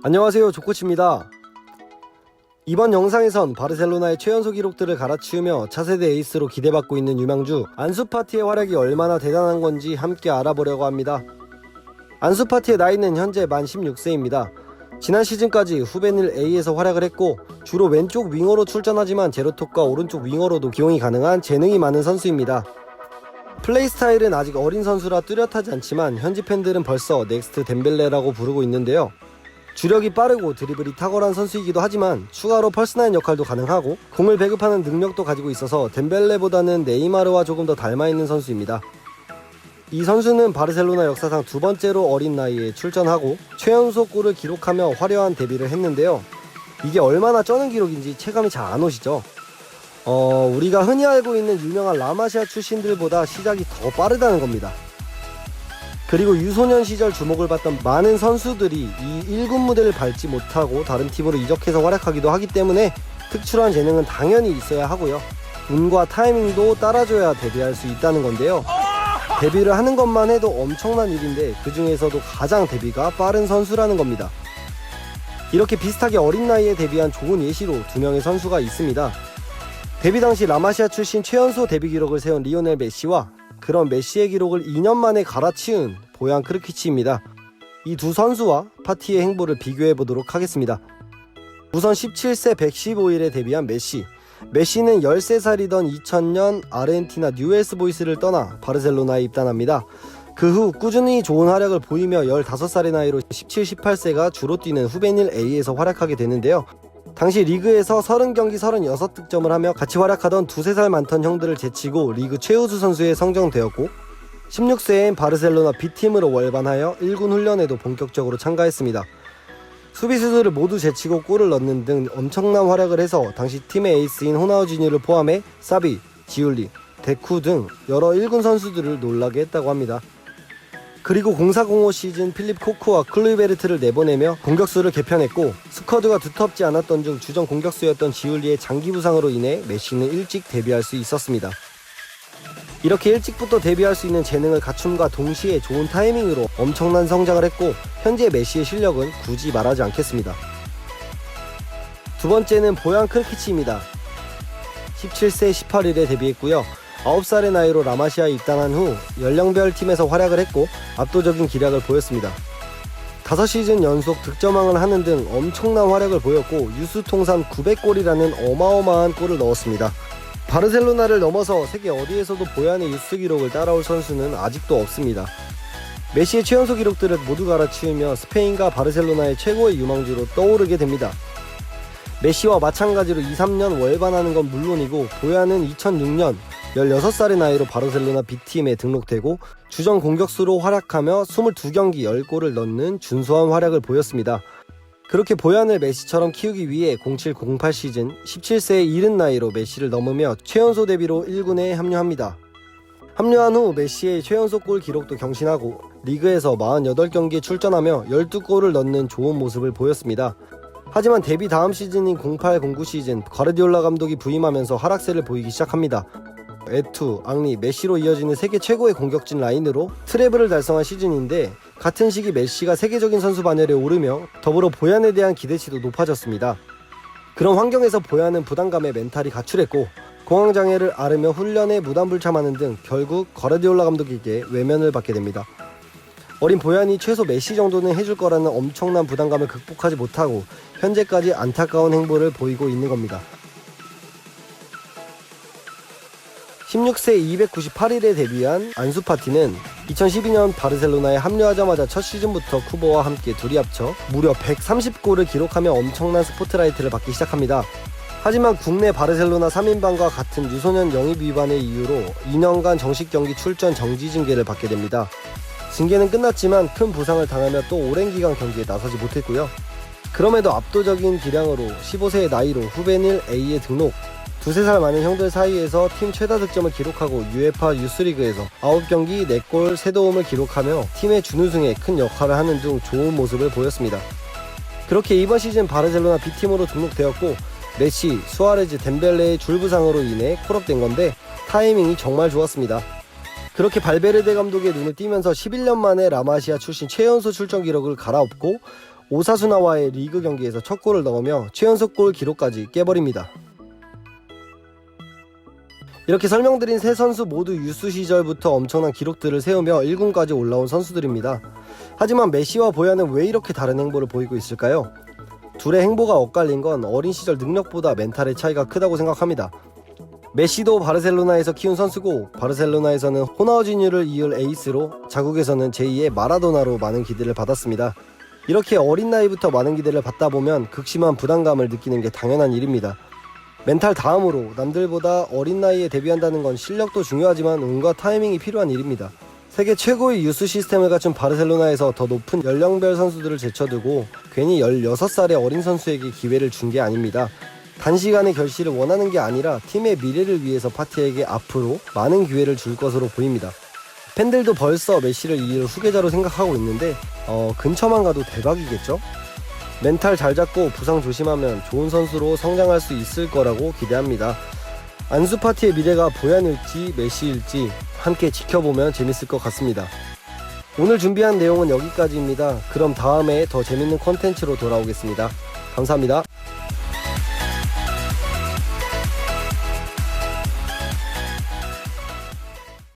안녕하세요, 조코치입니다. 이번 영상에선 바르셀로나의 최연소 기록들을 갈아치우며 차세대 에이스로 기대받고 있는 유망주 안수파티의 활약이 얼마나 대단한 건지 함께 알아보려고 합니다. 안수파티의 나이는 현재 만 16세입니다. 지난 시즌까지 후베닐 A에서 활약을 했고 주로 왼쪽 윙어로 출전하지만 제로톱과 오른쪽 윙어로도 기용이 가능한 재능이 많은 선수입니다. 플레이 스타일은 아직 어린 선수라 뚜렷하지 않지만 현지 팬들은 벌써 넥스트 덴벨레라고 부르고 있는데요. 주력이 빠르고 드리블이 탁월한 선수이기도 하지만 추가로 펄스나인 역할도 가능하고 공을 배급하는 능력도 가지고 있어서 덴벨레보다는 네이마르와 조금 더 닮아있는 선수입니다. 이 선수는 바르셀로나 역사상 두 번째로 어린 나이에 출전하고 최연소 골을 기록하며 화려한 데뷔를 했는데요. 이게 얼마나 쩌는 기록인지 체감이 잘 안 오시죠? 우리가 흔히 알고 있는 유명한 라마시아 출신들보다 시작이 더 빠르다는 겁니다. 그리고 유소년 시절 주목을 받던 많은 선수들이 이 1군 무대를 밟지 못하고 다른 팀으로 이적해서 활약하기도 하기 때문에 특출한 재능은 당연히 있어야 하고요. 운과 타이밍도 따라줘야 데뷔할 수 있다는 건데요. 데뷔를 하는 것만 해도 엄청난 일인데 그 중에서도 가장 데뷔가 빠른 선수라는 겁니다. 이렇게 비슷하게 어린 나이에 데뷔한 좋은 예시로 두 명의 선수가 있습니다. 데뷔 당시 라마시아 출신 최연소 데뷔 기록을 세운 리오넬 메시와 그런 메시의 기록을 2년 만에 갈아치운 보얀 크르키치입니다. 이 두 선수와 파티의 행보를 비교해 보도록 하겠습니다. 우선 17세 115일에 데뷔한 메시. 메시는 13살이던 2000년 아르헨티나 뉴웰스 보이스를 떠나 바르셀로나에 입단합니다. 그 후 꾸준히 좋은 활약을 보이며 15살의 나이로 17, 18세가 주로 뛰는 후베닐 A에서 활약하게 되는데요. 당시 리그에서 30경기 36득점을 하며 같이 활약하던 2-3살 많던 형들을 제치고 리그 최우수 선수에 성정되었고 16세엔 바르셀로나 B팀으로 월반하여 1군 훈련에도 본격적으로 참가했습니다. 수비수들을 모두 제치고 골을 넣는 등 엄청난 활약을 해서 당시 팀의 에이스인 호나우지뉴를 포함해 사비, 지울리, 데쿠 등 여러 1군 선수들을 놀라게 했다고 합니다. 그리고 04-05 시즌 필립 코크와 클루이베르트를 내보내며 공격수를 개편했고 스쿼드가 두텁지 않았던 중 주전 공격수였던 지울리의 장기 부상으로 인해 메시는 일찍 데뷔할 수 있었습니다. 이렇게 일찍부터 데뷔할 수 있는 재능을 갖춤과 동시에 좋은 타이밍으로 엄청난 성장을 했고 현재 메시의 실력은 굳이 말하지 않겠습니다. 두 번째는 보얀 크르키치입니다. 17세 18일에 데뷔했고요. 9살의 나이로 라마시아에 입단한 후 연령별 팀에서 활약을 했고 압도적인 기량을 보였습니다. 5시즌 연속 득점왕을 하는 등 엄청난 활약을 보였고 유수 통산 900골이라는 어마어마한 골을 넣었습니다. 바르셀로나를 넘어서 세계 어디에서도 보얀의 유수 기록을 따라올 선수는 아직도 없습니다. 메시의 최연소 기록들을 모두 갈아치우며 스페인과 바르셀로나의 최고의 유망주로 떠오르게 됩니다. 메시와 마찬가지로 2-3년 월반하는 건 물론이고 보얀은 2006년 16살의 나이로 바르셀로나 B팀에 등록되고 주전 공격수로 활약하며 22경기 10골을 넣는 준수한 활약을 보였습니다. 그렇게 보얀을 메시처럼 키우기 위해 07-08 시즌 17세의 이른 나이로 메시를 넘으며 최연소 데뷔로 1군에 합류합니다. 합류한 후 메시의 최연소 골 기록도 경신하고 리그에서 48경기에 출전하며 12골을 넣는 좋은 모습을 보였습니다. 하지만 데뷔 다음 시즌인 08-09 시즌 과르디올라 감독이 부임하면서 하락세를 보이기 시작합니다. 에투, 앙리, 메시로 이어지는 세계 최고의 공격진 라인으로 트래블을 달성한 시즌인데 같은 시기 메시가 세계적인 선수 반열에 오르며 더불어 보얀에 대한 기대치도 높아졌습니다. 그런 환경에서 보얀은 부담감에 멘탈이 가출했고 공황장애를 앓으며 훈련에 무단불참하는 등 결국 과르디올라 감독에게 외면을 받게 됩니다. 어린 보얀이 최소 메시 정도는 해줄 거라는 엄청난 부담감을 극복하지 못하고 현재까지 안타까운 행보를 보이고 있는 겁니다. 16세 298일에 데뷔한 안수파티는 2012년 바르셀로나에 합류하자마자 첫 시즌부터 쿠보와 함께 둘이 합쳐 무려 130골을 기록하며 엄청난 스포트라이트를 받기 시작합니다. 하지만 국내 바르셀로나 3인방과 같은 유소년 영입 위반의 이유로 2년간 정식 경기 출전 정지 징계를 받게 됩니다. 징계는 끝났지만 큰 부상을 당하며 또 오랜 기간 경기에 나서지 못했고요. 그럼에도 압도적인 기량으로 15세의 나이로 후베닐 A에 등록, 2-3살 많은 형들 사이에서 팀 최다 득점을 기록하고 UEFA 유스리그에서 9경기 4골 3도움을 기록하며 팀의 준우승에 큰 역할을 하는 등 좋은 모습을 보였습니다. 그렇게 이번 시즌 바르셀로나 B팀으로 등록되었고 메시, 수아레즈, 덴벨레의 줄부상으로 인해 콜업된 건데 타이밍이 정말 좋았습니다. 그렇게 발베르데 감독의 눈에 띄면서 11년 만에 라마시아 출신 최연소 출전 기록을 갈아엎고 오사수나와의 리그 경기에서 첫 골을 넣으며 최연소골 기록까지 깨버립니다. 이렇게 설명드린 세 선수 모두 유스 시절부터 엄청난 기록들을 세우며 1군까지 올라온 선수들입니다. 하지만 메시와 보야는 왜 이렇게 다른 행보를 보이고 있을까요? 둘의 행보가 엇갈린 건 어린 시절 능력보다 멘탈의 차이가 크다고 생각합니다. 메시도 바르셀로나에서 키운 선수고 바르셀로나에서는 호나우지뉴를 이을 에이스로 자국에서는 제2의 마라도나로 많은 기대를 받았습니다. 이렇게 어린 나이부터 많은 기대를 받다 보면 극심한 부담감을 느끼는 게 당연한 일입니다. 멘탈 다음으로 남들보다 어린 나이에 데뷔한다는 건 실력도 중요하지만 운과 타이밍이 필요한 일입니다. 세계 최고의 유스 시스템을 갖춘 바르셀로나에서 더 높은 연령별 선수들을 제쳐두고 괜히 16살의 어린 선수에게 기회를 준 게 아닙니다. 단시간에 결실을 원하는 게 아니라 팀의 미래를 위해서 파티에게 앞으로 많은 기회를 줄 것으로 보입니다. 팬들도 벌써 메시를 이을 후계자로 생각하고 있는데 근처만 가도 대박이겠죠? 멘탈 잘 잡고 부상 조심하면 좋은 선수로 성장할 수 있을 거라고 기대합니다. 안수파티의 미래가 보얀일지 메시일지 함께 지켜보면 재밌을 것 같습니다. 오늘 준비한 내용은 여기까지입니다. 그럼 다음에 더 재밌는 콘텐츠로 돌아오겠습니다. 감사합니다.